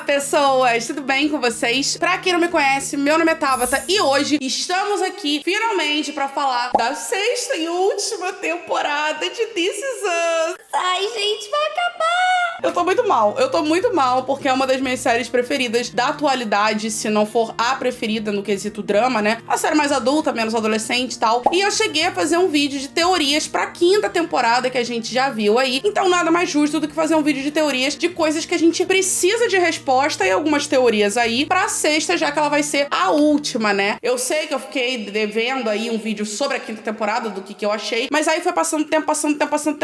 pessoas! Tudo bem com vocês? Pra quem não me conhece, meu nome é Tabata e hoje estamos aqui, finalmente, pra falar da sexta e última temporada de This Is Us. Ai, gente, vai acabar! Eu tô muito mal, porque é uma das minhas séries preferidas da atualidade, se não for a preferida no quesito drama, né? Uma série mais adulta, menos adolescente e tal. E eu cheguei a fazer um vídeo de teorias pra quinta temporada que a gente já viu aí. Então nada mais justo do que fazer um vídeo de teorias de coisas que a gente precisa de resposta e algumas teorias aí pra sexta, já que ela vai ser a última, né? Eu sei que eu fiquei devendo aí um vídeo sobre a quinta temporada, do que eu achei, mas aí foi passando tempo,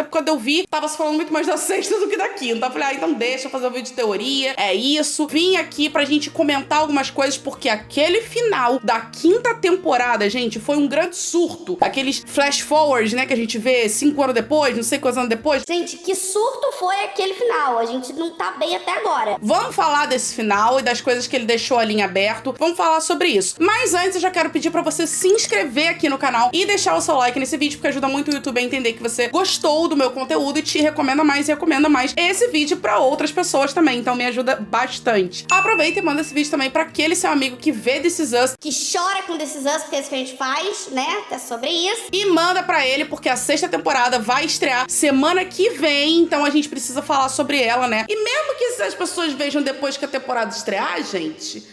quando eu vi, tava se falando muito mais da sexta do que da quinta. Eu falei, então deixa eu fazer um vídeo de teoria, é isso. Vim aqui pra gente comentar algumas coisas, porque aquele final da quinta temporada, gente, foi um grande surto. Aqueles flash forwards, né, que a gente vê 5 anos depois, não sei quantos anos depois. Gente, que surto foi aquele final? A gente não tá bem até agora. Vamos falar desse final e das coisas que ele deixou ali em aberto. Vamos falar sobre isso. Mas antes eu já quero pedir pra você se inscrever aqui no canal e deixar o seu like nesse vídeo, porque ajuda muito o YouTube a entender que você gostou do meu conteúdo e te recomenda mais esse vídeo pra outras pessoas também, então me ajuda bastante. Aproveita e manda esse vídeo também pra aquele seu amigo que vê This Is Us, que chora com This Is Us, porque é isso que a gente faz, né? É sobre isso. e manda pra ele, porque a sexta temporada vai estrear semana que vem, então a gente precisa falar sobre ela, né? E mesmo que as pessoas vejam depois que a temporada estrear, gente...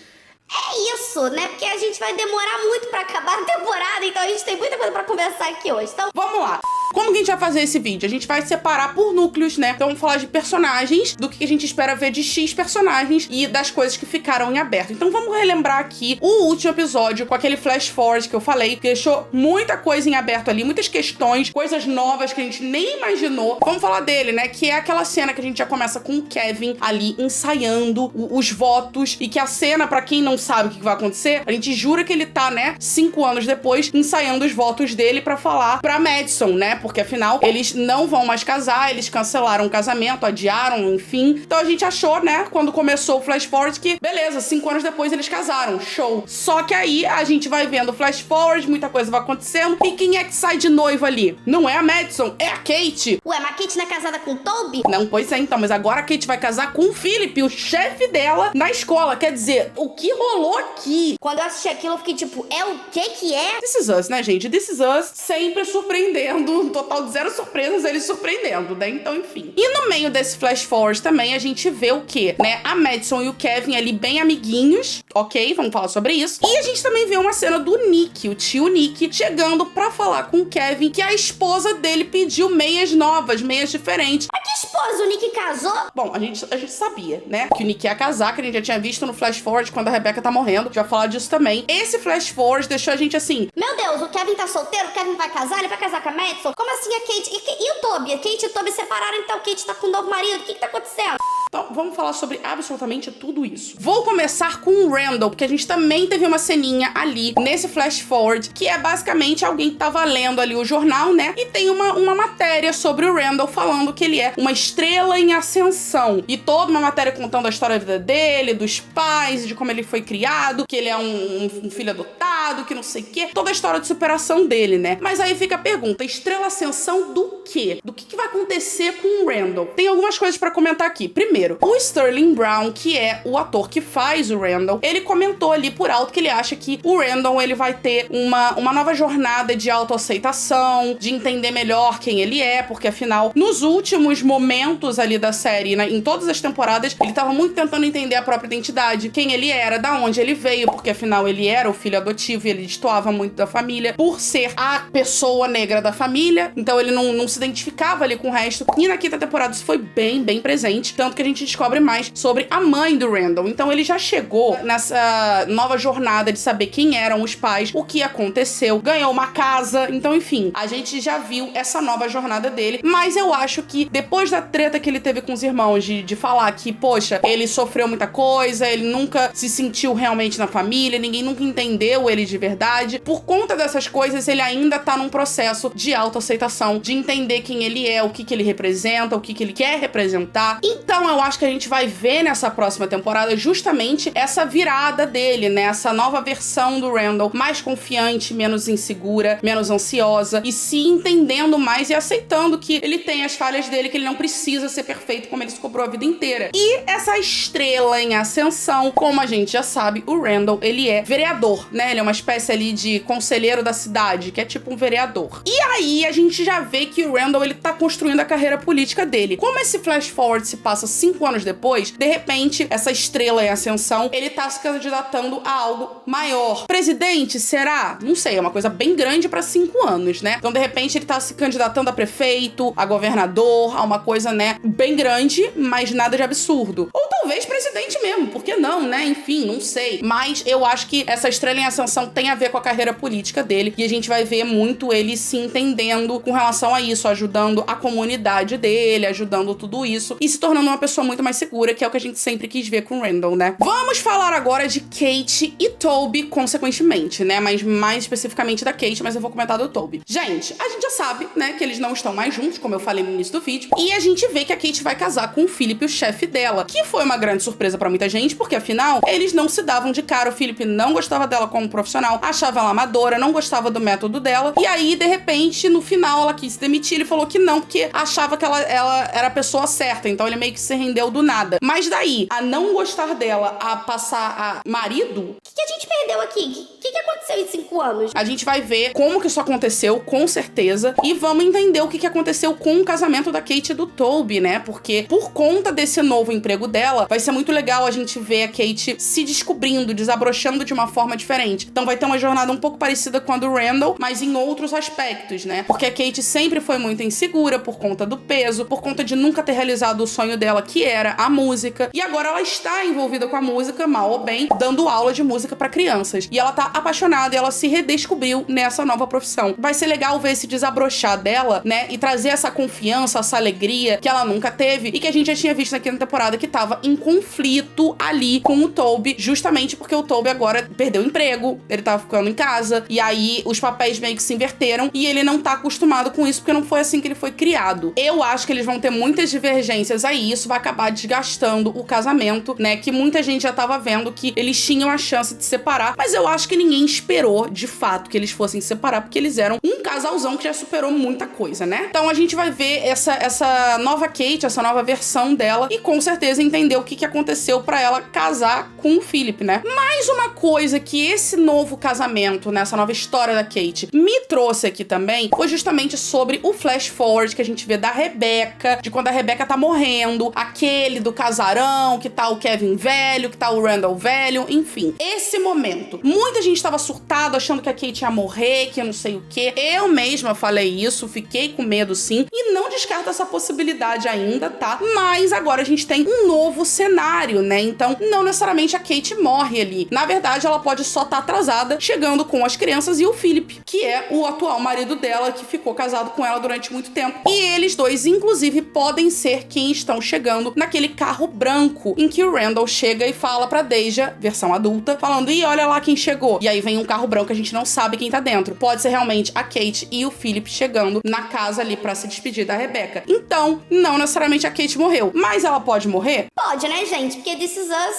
É isso, né? Porque a gente vai demorar muito pra acabar a temporada, então a gente tem muita coisa pra conversar aqui hoje. Então, vamos lá. Como que a gente vai fazer esse vídeo? A gente vai separar por núcleos, né? Então vamos falar de personagens, do que a gente espera ver de X personagens e das coisas que ficaram em aberto. Então vamos relembrar aqui o último episódio com aquele flash forward que eu falei, que deixou muita coisa em aberto ali, muitas questões, coisas novas que a gente nem imaginou. Vamos falar dele, né? Que é aquela cena que a gente já começa com o Kevin ali ensaiando os votos, e que a cena, pra quem não sabe o que vai acontecer, a gente jura que ele tá, né, 5 anos depois, ensaiando os votos dele pra falar pra Madison, né? Porque afinal, eles não vão mais casar, eles cancelaram o casamento, adiaram, enfim. Então a gente achou, né, quando começou o flash forward, que beleza, 5 anos depois eles casaram, show. Só que aí a gente vai vendo o flash forward, muita coisa vai acontecendo, e quem é que sai de noiva ali? Não é a Madison, é a Kate. ué, mas a Kate não é casada com o Toby? Não, pois é, então, mas agora a Kate vai casar com o Philip, o chefe dela na escola. Quer dizer, o que rolou aqui? Quando eu assisti aquilo, eu fiquei tipo, é o que é? This Is Us, né, gente? This Is Us sempre surpreendendo, um total de 0 surpresas, eles surpreendendo, né? Então, enfim. E no meio desse flash forward também, a gente vê o quê? Né? A Madison e o Kevin ali bem amiguinhos, ok? Vamos falar sobre isso. E a gente também vê uma cena do Nick, o tio Nick, chegando pra falar com o Kevin que a esposa dele pediu meias novas, meias diferentes. A que esposa? O Nick casou? Bom, a gente sabia, né? Que o Nick ia casar, que a gente já tinha visto no flash forward quando a Rebecca tá morrendo. A gente vai falar disso também. Esse flash forward deixou a gente assim... Meu Deus, o Kevin tá solteiro? O Kevin vai casar? Ele vai casar com a Madison? Como assim a Kate? E o Toby? A Kate e o Toby separaram, então a Kate tá com um novo marido. O que tá acontecendo? Então, vamos falar sobre absolutamente tudo isso. Vou começar com o Randall, porque a gente também teve uma ceninha ali, nesse flash forward, que é basicamente alguém que tava lendo ali o jornal, né? E tem uma matéria sobre o Randall falando que ele é uma estrela em ascensão. E toda uma matéria contando a história da vida dele, dos pais, de como ele foi criado, que ele é um filho adotado, que não sei o quê. Toda a história de superação dele, né? Mas aí fica a pergunta, estrela ascensão do quê? Do que vai acontecer com o Randall? Tem algumas coisas pra comentar aqui. Primeiro, o Sterling Brown, que é o ator que faz o Randall, ele comentou ali por alto que ele acha que o Randall, ele vai ter uma nova jornada de autoaceitação, de entender melhor quem ele é, porque afinal, nos últimos momentos ali da série, né, em todas as temporadas, ele tava muito tentando entender a própria identidade, quem ele era, da onde ele veio, porque afinal ele era o filho adotivo e ele destoava muito da família, por ser a pessoa negra da família, então ele não se identificava ali com o resto. E na quinta temporada isso foi bem presente, tanto que a gente descobre mais sobre a mãe do Randall. Então ele já chegou nessa nova jornada de saber quem eram os pais, o que aconteceu, ganhou uma casa, então enfim, a gente já viu essa nova jornada dele, mas eu acho que depois da treta que ele teve com os irmãos, de falar que, poxa, ele sofreu muita coisa, ele nunca se sentiu realmente na família, ninguém nunca entendeu ele de verdade, por conta dessas coisas ele ainda tá num processo de autoaceitação, de entender quem ele é, o que ele representa, o que ele quer representar. Então eu eu acho que a gente vai ver nessa próxima temporada justamente essa virada dele, né? Essa nova versão do Randall, mais confiante, menos insegura, menos ansiosa e se entendendo mais e aceitando que ele tem as falhas dele, que ele não precisa ser perfeito como ele se cobrou a vida inteira. E essa estrela em ascensão, como a gente já sabe, o Randall, ele é vereador, né? Ele é uma espécie ali de conselheiro da cidade, que é tipo um vereador. E aí a gente já vê que o Randall, ele tá construindo a carreira política dele. Como esse flash forward se passa 5 anos depois, de repente, essa estrela em ascensão, ele tá se candidatando a algo maior. Presidente, será? Não sei, é uma coisa bem grande pra 5 anos, né? Então, de repente, ele tá se candidatando a prefeito, a governador, a uma coisa, né, bem grande, mas nada de absurdo. Ou talvez presidente mesmo, por que não, né? Enfim, não sei. Mas eu acho que essa estrela em ascensão tem a ver com a carreira política dele e a gente vai ver muito ele se entendendo com relação a isso, ajudando a comunidade dele, ajudando tudo isso e se tornando uma pessoa muito mais segura, que é o que a gente sempre quis ver com o Randall, né? Vamos falar agora de Kate e Toby, consequentemente, né? Mas mais especificamente da Kate, mas eu vou comentar do Toby. Gente, a gente já sabe, né, que eles não estão mais juntos, como eu falei no início do vídeo, e a gente vê que a Kate vai casar com o Philip, o chefe dela, que foi uma grande surpresa pra muita gente, porque afinal, eles não se davam de cara. O Philip não gostava dela como profissional, achava ela amadora, não gostava do método dela, e aí, de repente, no final, ela quis se demitir, ele falou que não, porque achava que ela era a pessoa certa, então ele meio que se rendeu do nada. Mas daí, a não gostar dela, a passar a marido... O que a gente perdeu aqui? O que aconteceu em 5 anos? A gente vai ver como que isso aconteceu, com certeza, e vamos entender o que aconteceu com o casamento da Kate e do Toby, né? Porque por conta desse novo emprego dela, vai ser muito legal a gente ver a Kate se descobrindo, desabrochando de uma forma diferente. Então vai ter uma jornada um pouco parecida com a do Randall, mas em outros aspectos, né? Porque a Kate sempre foi muito insegura por conta do peso, por conta de nunca ter realizado o sonho dela, que era a música. E agora ela está envolvida com a música, mal ou bem, dando aula de música pra crianças. E ela tá apaixonada e ela se redescobriu nessa nova profissão. Vai ser legal ver esse desabrochar dela, né? E trazer essa confiança, essa alegria que ela nunca teve e que a gente já tinha visto na quinta temporada, que tava em conflito ali com o Toby, justamente porque o Toby agora perdeu o emprego, ele tava ficando em casa, e aí os papéis meio que se inverteram e ele não tá acostumado com isso, porque não foi assim que ele foi criado. Eu acho que eles vão ter muitas divergências aí, isso vai acabar desgastando o casamento, né? Que muita gente já tava vendo que eles tinham a chance de separar, mas eu acho que ninguém esperou, de fato, que eles fossem separar, porque eles eram um casalzão que já superou muita coisa, né? Então a gente vai ver essa nova Kate, essa nova versão dela, e com certeza entender o que aconteceu pra ela casar com o Philip, né? Mais uma coisa que esse novo casamento, né, essa nova história da Kate, me trouxe aqui também, foi justamente sobre o flash forward que a gente vê da Rebecca, de quando a Rebecca tá morrendo, aquele do casarão, que tá o Kevin velho, que tá o Randall velho, enfim. Esse momento. Muita gente tava surtada, achando que a Kate ia morrer, que eu não sei o quê. Eu mesma falei isso, fiquei com medo sim, e não descarto essa possibilidade ainda, tá? Mas agora a gente tem um novo cenário, né? Então, não necessariamente a Kate morre ali. Na verdade, ela pode só estar atrasada, chegando com as crianças e o Philip, que é o atual marido dela, que ficou casado com ela durante muito tempo. E eles dois, inclusive, podem ser quem estão chegando naquele carro branco, em que o Randall chega e fala pra Deja, versão adulta, falando, ih, olha lá quem chegou. E aí vem um carro branco, a gente não sabe quem tá dentro. Pode ser realmente a Kate e o Philip chegando na casa ali pra se despedir da Rebecca. Então, não necessariamente a Kate morreu, mas ela pode morrer? Pode, né, gente? Porque This Is Us,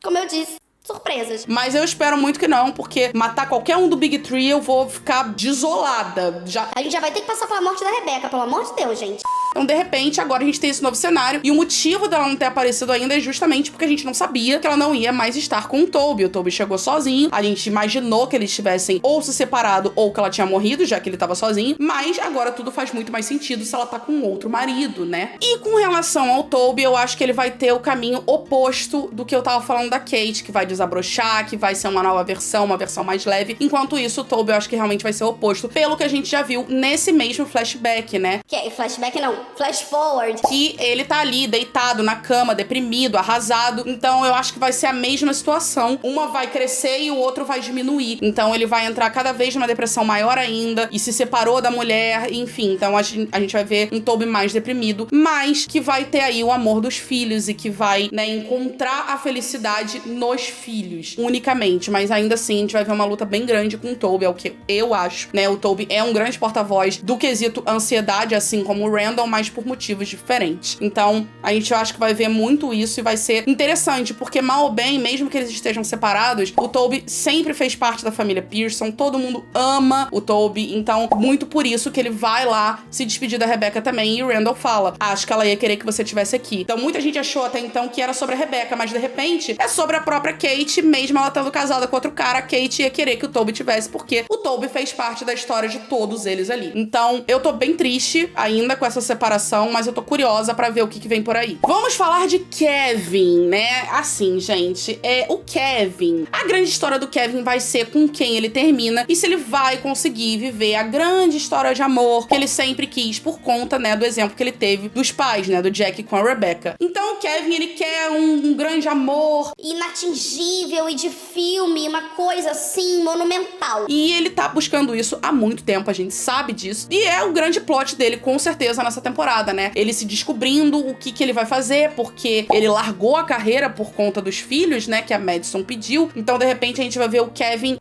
como eu disse, surpresas. Mas eu espero muito que não, porque matar qualquer um do Big Three eu vou ficar desolada. A gente já vai ter que passar pela morte da Rebecca, pelo amor de Deus, gente. Então, de repente, agora a gente tem esse novo cenário. E o motivo dela não ter aparecido ainda é justamente porque a gente não sabia que ela não ia mais estar com o Toby. O Toby chegou sozinho. A gente imaginou que eles tivessem ou se separado ou que ela tinha morrido, já que ele tava sozinho. Mas agora tudo faz muito mais sentido se ela tá com outro marido, né? E com relação ao Toby, eu acho que ele vai ter o caminho oposto do que eu tava falando da Kate, que vai desabrochar, que vai ser uma nova versão, uma versão mais leve. Enquanto isso, o Toby eu acho que realmente vai ser o oposto, pelo que a gente já viu nesse mesmo flashback, né? Que flashback não, flash forward. Que ele tá ali, deitado na cama, deprimido, arrasado. Então eu acho que vai ser a mesma situação. Uma vai crescer e o outro vai diminuir. Então ele vai entrar cada vez numa depressão maior ainda e se separou da mulher, enfim. Então a gente vai ver um Toby mais deprimido, mas que vai ter aí o amor dos filhos e que vai, né, encontrar a felicidade nos filhos, unicamente. Mas ainda assim a gente vai ver uma luta bem grande com o Toby, é o que eu acho, né? O Toby é um grande porta-voz do quesito ansiedade, assim como o Randall, mas por motivos diferentes. Então, a gente acha que vai ver muito isso e vai ser interessante, porque mal ou bem, mesmo que eles estejam separados, o Toby sempre fez parte da família Pearson, todo mundo ama o Toby, então muito por isso que ele vai lá se despedir da Rebecca também, e o Randall fala, acho que ela ia querer que você estivesse aqui. Então muita gente achou até então que era sobre a Rebecca, mas de repente é sobre a própria Kate, mesmo ela estando casada com outro cara, a Kate ia querer que o Toby tivesse, porque o Toby fez parte da história de todos eles ali. Então eu tô bem triste ainda com essa separação, mas eu tô curiosa pra ver o que vem por aí. Vamos falar de Kevin, né? Assim, gente, o Kevin. A grande história do Kevin vai ser com quem ele termina e se ele vai conseguir viver a grande história de amor que ele sempre quis por conta, né, do exemplo que ele teve dos pais, né, do Jack com a Rebecca. Então o Kevin, ele quer um grande amor inatingível e de filme, uma coisa assim, monumental. E ele tá buscando isso há muito tempo, a gente sabe disso. E é o grande plot dele, com certeza, nessa temporada, né? Ele se descobrindo o que ele vai fazer, porque ele largou a carreira por conta dos filhos, né, que a Madison pediu. Então, de repente, a gente vai ver o Kevin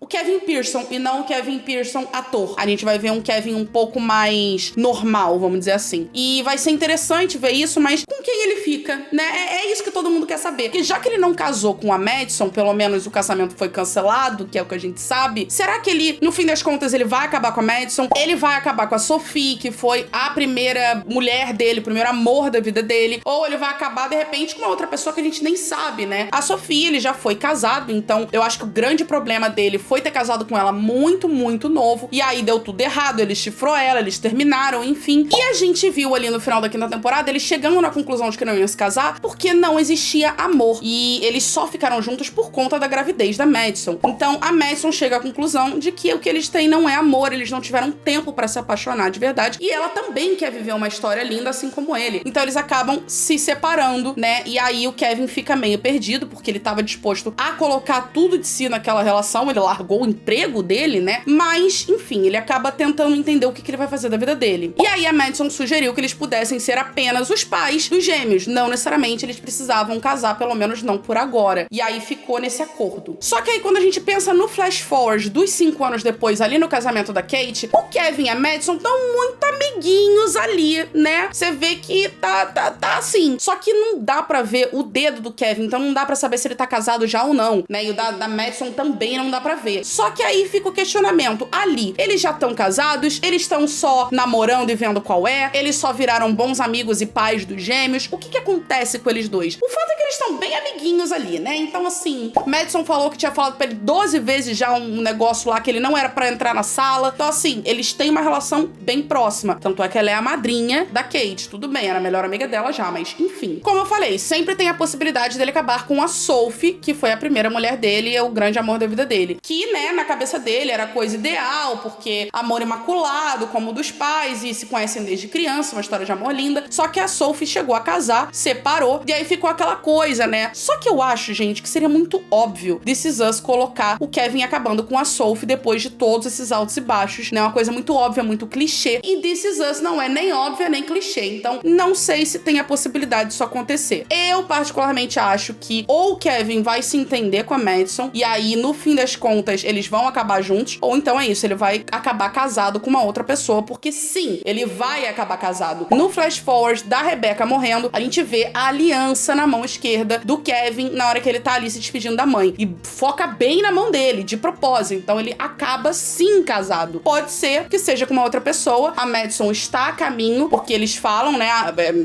Pearson, e não o Kevin Pearson ator. A gente vai ver um Kevin um pouco mais normal, vamos dizer assim. E vai ser interessante ver isso, mas com quem ele fica, né? É isso que todo mundo quer saber. Porque já que ele não casou com a Madison, pelo menos o casamento foi cancelado, que é o que a gente sabe, será que ele, no fim das contas, ele vai acabar com a Madison? Ele vai acabar com a Sophie, que foi a primeira mulher dele, o primeiro amor da vida dele? Ou ele vai acabar, de repente, com uma outra pessoa que a gente nem sabe, né? A Sophie, ele já foi casado, então eu acho que o grande problema dele foi ter casado com ela muito, muito novo. E aí deu tudo errado, ele chifrou ela, eles terminaram, enfim. E a gente viu ali no final da quinta temporada, eles chegando na conclusão de que não iam se casar, porque não existia amor. E eles só ficaram juntos por conta da gravidez da Madison. Então a Madison chega à conclusão de que o que eles têm não é amor, eles não tiveram tempo pra se apaixonar de verdade. E ela também quer viver uma história linda, assim como ele. Então eles acabam se separando, né? E aí o Kevin fica meio perdido, porque ele tava disposto a colocar tudo de si naquela relação, ele largou o emprego dele, né? Mas, enfim, ele acaba tentando entender o que ele vai fazer da vida dele. E aí a Madison sugeriu que eles pudessem ser apenas os pais dos gêmeos, não necessariamente eles precisavam casar, pelo menos não por agora. E aí ficou nesse acordo. Só que aí quando a gente pensa no flash forward dos 5 anos depois, ali no casamento da Kate, o Kevin e a Madison estão muito amiguinhos ali, né? Você vê que tá assim. Só que não dá pra ver o dedo do Kevin, então não dá pra saber se ele tá casado já ou não, né? E o da Madison também não dá pra ver. Só que aí fica o questionamento. Ali, eles já estão casados? Eles estão só namorando e vendo qual é? Eles só viraram bons amigos e pais dos gêmeos? O que acontece com eles dois? O fato é que eles estão bem amiguinhos ali, né? Então, assim, Madison falou que tinha falado pra ele 12 vezes já um negócio lá que ele não era pra entrar na sala. Então, assim, eles têm uma relação bem próxima. Tanto é que ela é a madrinha da Kate. Tudo bem, era a melhor amiga dela já, mas enfim. Como eu falei, sempre tem a possibilidade dele acabar com a Sophie, que foi a primeira mulher dele e é o grande amor da vida dele. Que, né, na cabeça dele era a coisa ideal, porque amor imaculado, como o dos pais, e se conhecem desde criança, uma história de amor linda. Só que a Sophie chegou a casar, separou, e aí ficou aquela coisa, né? Só que eu acho, gente, que seria muito óbvio This Is Us colocar o Kevin acabando com a Sophie depois de todos esses altos e baixos, né? Uma coisa muito óbvia, muito clichê. E This Is Us não é nem óbvia, nem clichê. Então, não sei se tem a possibilidade disso acontecer. Eu, particularmente, acho que ou o Kevin vai se entender com a Madison, e aí, no fim das contas, eles vão acabar juntos, ou então é isso, ele vai acabar casado com uma outra pessoa, porque sim, ele vai acabar casado. No flash forward da Rebecca morrendo, a gente vê a aliança na mão esquerda do Kevin na hora que ele tá ali se despedindo da mãe. E foca bem na mão dele, de propósito. Então ele acaba sim casado. Pode ser que seja com uma outra pessoa. A Madison está a caminho, porque eles falam, né,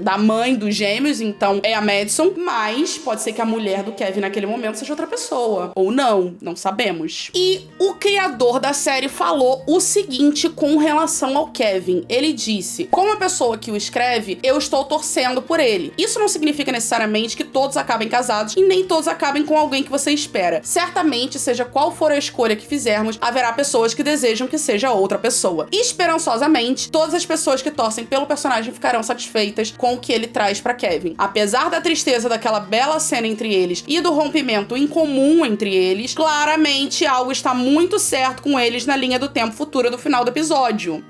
da mãe dos gêmeos, então é a Madison. Mas pode ser que a mulher do Kevin naquele momento seja outra pessoa. Ou não sabemos. E o criador da série falou o seguinte com relação ao Kevin. Ele disse: como a pessoa que o escreve, eu estou torcendo por ele. Isso não significa necessariamente que todos acabem casados e nem todos acabem com alguém que você espera. Certamente, seja qual for a escolha que fizermos, haverá pessoas que desejam que seja outra pessoa. Esperançosamente, todas as pessoas que torcem pelo personagem ficarão satisfeitas com o que ele traz pra Kevin. Apesar da tristeza daquela bela cena entre eles e do rompimento incomum entre eles, claramente algo está muito certo com eles na linha do tempo futura do final do episódio.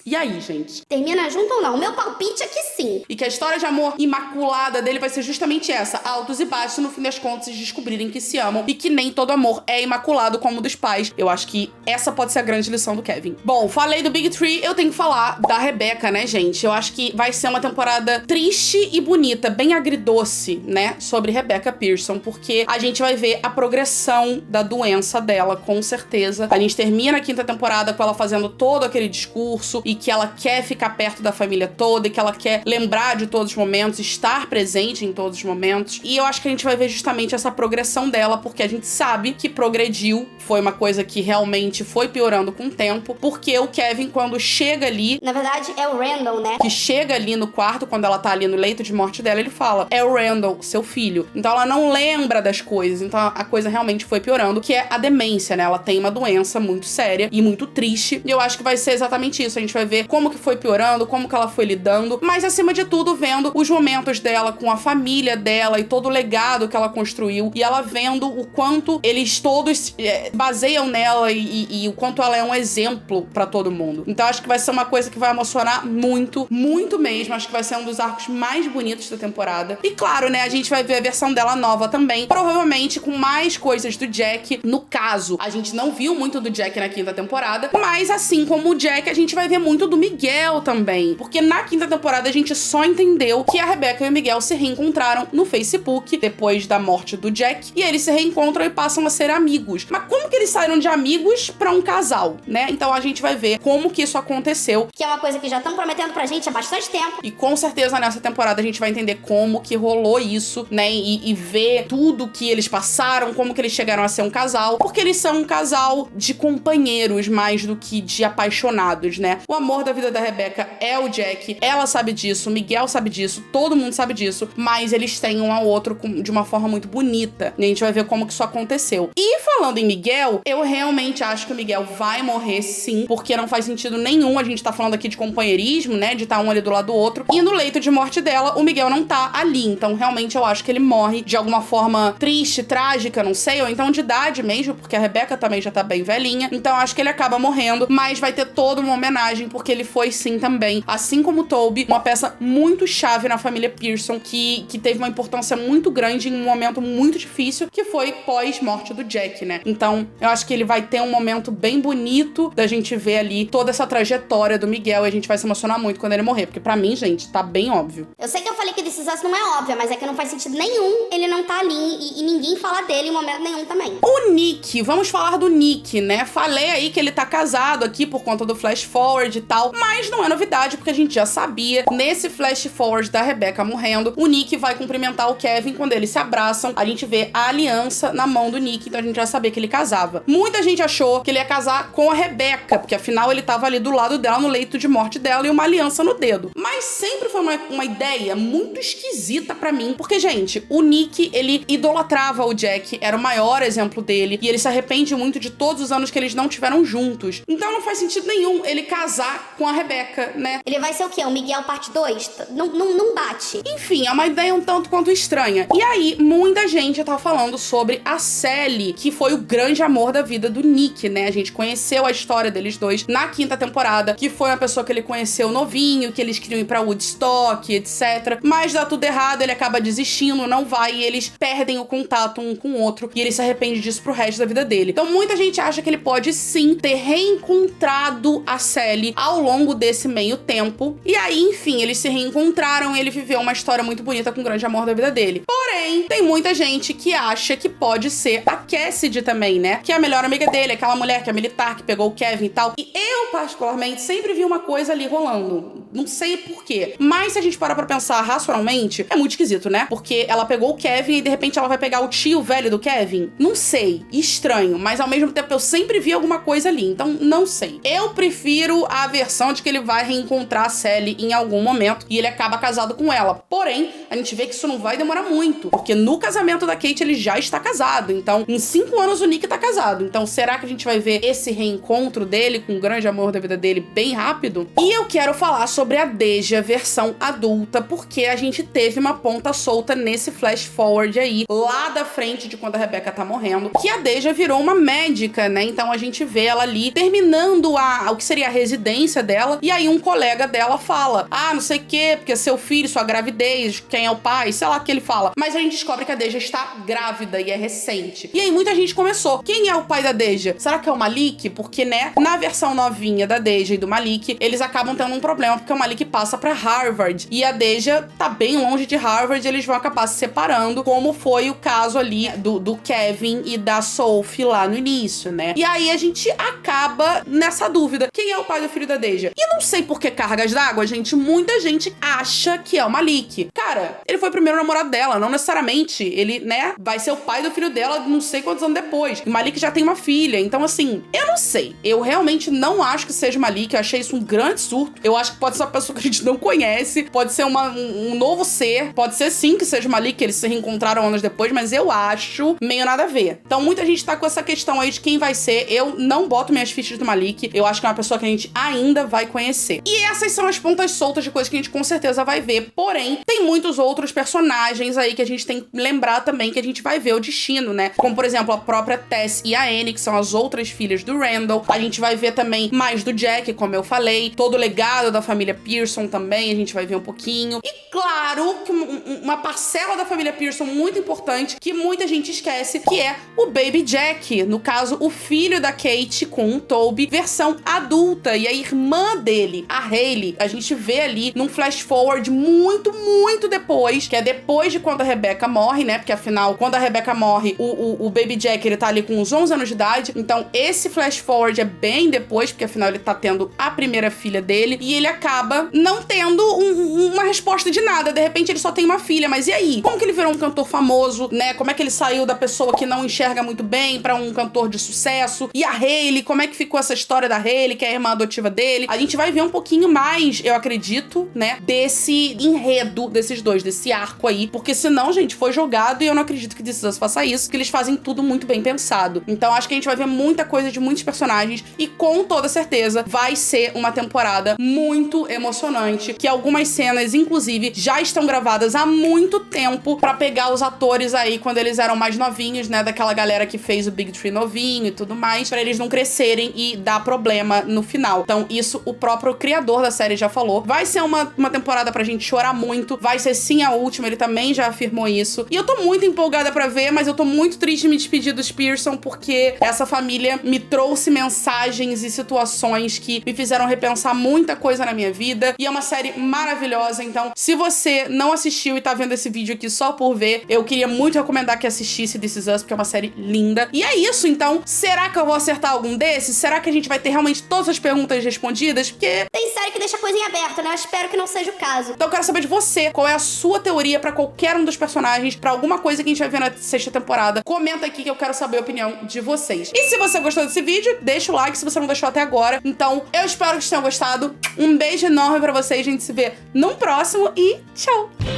E aí, gente? Termina junto ou não? O meu palpite é que sim. E que a história de amor imaculada dele vai ser justamente essa. Altos e baixos, no fim das contas, descobrirem que se amam. E que nem todo amor é imaculado como o dos pais. Eu acho que essa pode ser a grande lição do Kevin. Bom, falei do Big Three, eu tenho que falar da Rebecca, né, gente? Eu acho que vai ser uma temporada triste e bonita, bem agridoce, né? Sobre Rebecca Pearson, porque a gente vai ver a progressão da doença dela, com certeza. A gente termina a 5ª temporada com ela fazendo todo aquele discurso e que ela quer ficar perto da família toda e que ela quer lembrar de todos os momentos, estar presente em todos os momentos. E eu acho que a gente vai ver justamente essa progressão dela, porque a gente sabe que progrediu, foi uma coisa que realmente foi piorando com o tempo, porque o Kevin, quando chega ali... Na verdade, é o Randall, né? Que chega ali no quarto, quando ela tá ali no leito de morte dela, ele fala, é o Randall, seu filho. Então ela não lembra das coisas, então a coisa realmente foi piorando, que é a demência, né? Ela tem uma doença muito séria e muito triste, e eu acho que vai ser exatamente isso. A gente vai ver como que foi piorando, como que ela foi lidando, mas acima de tudo, vendo os momentos dela com a família dela e todo o legado que ela construiu, e ela vendo o quanto eles todos baseiam nela e o quanto ela é um exemplo pra todo mundo. Então acho que vai ser uma coisa que vai emocionar muito, muito mesmo. Acho que vai ser um dos arcos mais bonitos da temporada. E claro, né, a gente vai ver a versão dela nova também, provavelmente com mais coisas do Jack. No caso, a gente não viu muito do Jack na 5ª temporada, mas assim como o Jack, a gente vai ver muito do Miguel também, porque na 5ª temporada a gente só entendeu que a Rebecca e o Miguel se reencontraram no Facebook depois da morte do Jack, e eles se reencontram e passam a ser amigos. Mas como que eles saíram de amigos pra um casal, né? Então a gente vai ver como que isso aconteceu. Que é uma coisa que já estão prometendo pra gente há bastante tempo. E com certeza nessa temporada a gente vai entender como que rolou isso, né? E ver tudo que eles passaram, como que eles chegaram a ser um casal, porque eles são um casal de companheiros mais do que de apaixonados, né? O amor da vida da Rebecca é o Jack, ela sabe disso, o Miguel sabe disso, todo mundo sabe disso, mas eles têm um ao outro de uma forma muito bonita, e a gente vai ver como que isso aconteceu. E falando em Miguel, eu realmente acho que o Miguel vai morrer sim, porque não faz sentido nenhum a gente tá falando aqui de companheirismo, né, de estar um ali do lado do outro, e no leito de morte dela, o Miguel não tá ali, então realmente eu acho que ele morre de alguma forma triste, trágica, não sei, ou então de idade mesmo, porque a Rebecca também já tá bem velhinha, então eu acho que ele acaba morrendo, mas vai ter toda uma homenagem, porque ele foi sim também, assim como o Toby, uma peça muito chave na família Pearson, que teve uma importância muito grande em um momento muito difícil, que foi pós-morte do Jack, né? Então, eu acho que ele vai ter um momento bem bonito da gente ver ali toda essa trajetória do Miguel, e a gente vai se emocionar muito quando ele morrer, porque pra mim, gente, tá bem óbvio. Eu sei que eu falei que This Is Us não é óbvia, mas é que não faz sentido nenhum ele não tá ali e ninguém fala dele em momento nenhum também. O Nick, vamos falar do Nick, né? Falei aí que ele tá casado aqui por conta do flash forward e tal, mas não é novidade, porque a gente já sabia. Nesse flash forward da Rebecca morrendo, o Nick vai cumprimentar o Kevin quando eles se abraçam. A gente vê a aliança na mão do Nick, então a gente já sabia que ele casava. Muita gente achou que ele ia casar com a Rebecca, porque afinal ele tava ali do lado dela, no leito de morte dela, e uma aliança no dedo. Mas sempre foi uma ideia muito esquisita pra mim, porque, gente, o Nick, ele idolatrava o Jack, era o maior exemplo dele, e ele se arrepende muito de todos os anos que eles não tiveram juntos. Então não faz sentido nenhum ele casar com a Rebecca, né? Ele vai ser o quê? O Miguel parte 2? Não bate. Enfim, é uma ideia um tanto quanto estranha. E aí, muita gente tá falando sobre a Sally, que foi o grande amor da vida do Nick, né? A gente conheceu a história deles dois na 5ª temporada, que foi uma pessoa que ele conheceu novinho, que eles queriam ir pra Woodstock, etc. Mas dá tudo errado, ele acaba desistindo, não vai, e eles perdem o contato um com o outro, e ele se arrepende disso pro resto da vida dele. Então muita gente acha que ele pode sim ter reencontrado a Sally ao longo desse meio tempo. E aí, enfim, eles se reencontraram e ele viveu uma história muito bonita com o grande amor da vida dele. Porém, tem muita gente que acha que pode ser a Cassidy também, né? Que é a melhor amiga dele, aquela mulher que é militar, que pegou o Kevin e tal. E eu, particularmente, sempre vi uma coisa ali rolando. Não sei por quê. Mas se a gente parar pra pensar racionalmente, é muito esquisito, né? Porque ela pegou o Kevin e de repente ela vai pegar o tio velho do Kevin. Não sei. Estranho. Mas ao mesmo tempo eu sempre vi alguma coisa ali. Então, não sei. Eu prefiro a versão de que ele vai reencontrar a Sally em algum momento e ele acaba casado com ela. Porém, a gente vê que isso não vai demorar muito. casamento. Porque no casamento da Kate ele já está casado. Então, em 5 anos o Nick tá casado. Então, será que a gente vai ver esse reencontro dele com o grande amor da vida dele bem rápido? E eu quero falar sobre a Deja versão adulta, porque a gente teve uma ponta solta nesse flash forward aí, lá da frente de quando a Rebecca tá morrendo, que a Deja virou uma médica, né? Então a gente vê ela ali terminando o que seria a residência dela, e aí um colega dela fala, não sei o quê, porque seu filho, sua gravidez, quem é o pai, sei lá o que ele fala. Mas a gente descobre que a Deja está grávida e é recente. E aí muita gente começou, quem é o pai da Deja? Será que é o Malik? Porque, né, na versão novinha da Deja e do Malik, eles acabam tendo um problema, porque o Malik passa pra Harvard, e a Deja tá bem longe de Harvard, e eles vão acabar se separando, como foi o caso ali do Kevin e da Sophie lá no início, né? E aí a gente acaba nessa dúvida, quem é o pai do filho da Deja? E não sei por que cargas d'água, gente, muita gente acha que é o Malik. Cara, ele foi o primeiro namorado dela, não necessariamente ele, né, vai ser o pai do filho dela não sei quantos anos depois. O Malik já tem uma filha, então assim, eu não sei. Eu realmente não acho que seja o Malik, eu achei isso um grande surto. Eu acho que pode ser uma pessoa que a gente não conhece, pode ser um novo ser, pode ser sim que seja o Malik, que eles se reencontraram anos depois, mas eu acho meio nada a ver. Então muita gente tá com essa questão aí de quem vai ser. Eu não boto minhas fichas do Malik, eu acho que é uma pessoa que a gente ainda vai conhecer. E essas são as pontas soltas de coisas que a gente com certeza vai ver, porém, tem muitos outros personagens aí que a gente tem que lembrar também que a gente vai ver o destino, né? Como, por exemplo, a própria Tess e a Annie, que são as outras filhas do Randall. A gente vai ver também mais do Jack, como eu falei, todo o legado da família Pearson também, a gente vai ver um pouquinho. E claro que uma parcela da família Pearson muito importante, que muita gente esquece, que é o Baby Jack, no caso, o filho da Kate com o Toby, versão adulta, e a irmã dele, a Hayley, a gente vê ali num flash forward muito, muito depois, que é depois de quando a Rebecca morre, né, porque afinal, quando a Rebecca morre, o Baby Jack, ele tá ali com uns 11 anos de idade, então esse flash forward é bem depois, porque afinal ele tá tendo a primeira filha dele, e ele acaba não tendo uma resposta de nada, de repente ele só tem uma filha, mas e aí? Como que ele virou um cantor famoso, né, como é que ele saiu da pessoa que não enxerga muito bem pra um cantor de sucesso? E a Hayley, como é que ficou essa história da Hayley, que é a irmã adotiva dele? A gente vai ver um pouquinho mais, eu acredito, né, desse enredo desses dois, desse arco aí, porque senão, gente, foi jogado e eu não acredito que This Is Us faça isso, que eles fazem tudo muito bem pensado. Então acho que a gente vai ver muita coisa de muitos personagens e com toda certeza vai ser uma temporada muito emocionante, que algumas cenas, inclusive, já estão gravadas há muito tempo pra pegar os atores aí quando eles eram mais novinhos, né, daquela galera que fez o Big Tree novinho e tudo mais, pra eles não crescerem e dar problema no final. Então isso o próprio criador da série já falou. Vai ser uma temporada pra gente chorar muito, vai ser sim a última, ele também já afirmou isso. E eu tô muito empolgada pra ver, mas eu tô muito triste de me despedir dos Pearson, porque essa família me trouxe mensagens e situações que me fizeram repensar muita coisa na minha vida, e é uma série maravilhosa. Então, se você não assistiu e tá vendo esse vídeo aqui só por ver, eu queria muito recomendar que assistisse This Is Us, porque é uma série linda. E é isso, então, será que eu vou acertar algum desses? Será que a gente vai ter realmente todas as perguntas respondidas? Porque tem série que deixa a coisa em aberto, né? Eu espero que não seja o caso. então eu quero saber de você, qual é a sua teoria pra qualquer um dos personagens, pra alguma coisa que a gente vai ver na 6ª temporada. Comenta aqui que eu quero saber a opinião de vocês. E se você gostou desse vídeo, deixa o like se você não deixou até agora. Então, eu espero que vocês tenham gostado. Um beijo enorme pra vocês, a gente se vê num próximo e tchau!